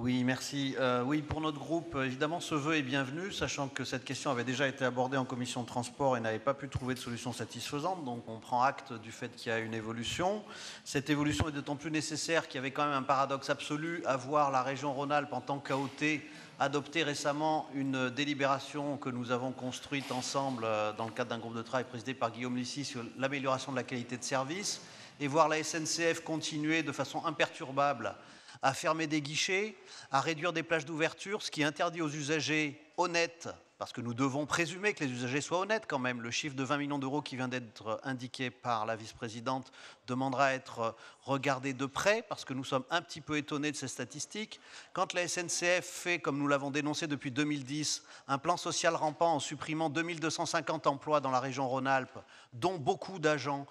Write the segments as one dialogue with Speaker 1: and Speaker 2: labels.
Speaker 1: Oui, merci. Oui, pour notre groupe, évidemment, ce vœu est bienvenu, sachant que cette question avait déjà été abordée en commission de transport et n'avait pas pu trouver de solution satisfaisante. Donc, on prend acte du fait qu'il y a une évolution. Cette évolution est d'autant plus nécessaire qu'il y avait quand même un paradoxe absolu à voir la région Rhône-Alpes en tant qu'AOT adopter récemment une délibération que nous avons construite ensemble dans le cadre d'un groupe de travail présidé par Guillaume Lissy sur l'amélioration de la qualité de service et voir la SNCF continuer de façon imperturbable à fermer des guichets, à réduire des plages d'ouverture, ce qui interdit aux usagers honnêtes, parce que nous devons présumer que les usagers soient honnêtes quand même. Le chiffre de 20 millions d'euros qui vient d'être indiqué par la vice-présidente demandera à être regardé de près, parce que nous sommes un petit peu étonnés de ces statistiques. Quand la SNCF fait, comme nous l'avons dénoncé depuis 2010, un plan social rampant en supprimant 2250 emplois dans la région Rhône-Alpes, dont beaucoup d'agents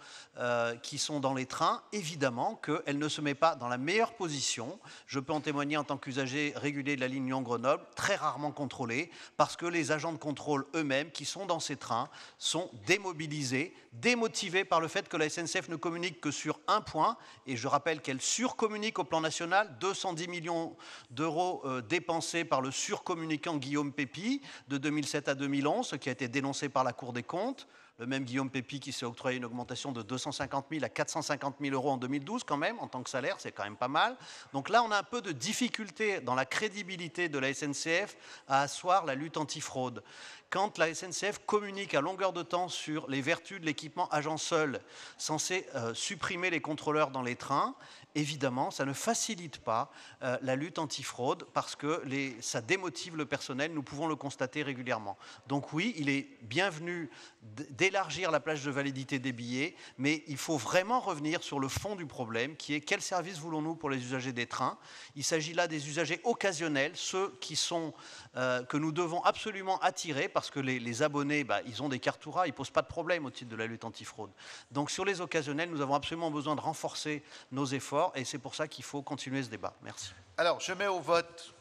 Speaker 1: qui sont dans les trains, évidemment qu'elle ne se met pas dans la meilleure position. Je peux en témoigner en tant qu'usager régulier de la ligne Lyon-Grenoble, très rarement contrôlé, parce que les agents de contrôle eux-mêmes qui sont dans ces trains sont démobilisés, démotivés par le fait que la SNCF ne communique que sur un point, et je rappelle qu'elle surcommunique au plan national, 210 millions d'euros dépensés par le surcommunicant Guillaume Pépi de 2007 à 2011, ce qui a été dénoncé par la Cour des comptes. Le même Guillaume Pépi qui s'est octroyé une augmentation de 250 000 à 450 000 euros en 2012 quand même, en tant que salaire, c'est quand même pas mal. Donc là, on a un peu de difficulté dans la crédibilité de la SNCF à asseoir la lutte antifraude. Quand la SNCF communique à longueur de temps sur les vertus de l'équipement agent seul, censé supprimer les contrôleurs dans les trains, évidemment, ça ne facilite pas la lutte antifraude parce que ça démotive le personnel, nous pouvons le constater régulièrement. Donc oui, il est bienvenu d'élargir la plage de validité des billets, mais il faut vraiment revenir sur le fond du problème, qui est quel service voulons-nous pour les usagers des trains. Il s'agit là des usagers occasionnels, ceux qui sont, que nous devons absolument attirer, parce que les abonnés, ils ont des cartes Toura, ils ne posent pas de problème au titre de la lutte antifraude. Donc sur les occasionnels, nous avons absolument besoin de renforcer nos efforts, et c'est pour ça qu'il faut continuer ce débat. Merci.
Speaker 2: Alors, je mets au vote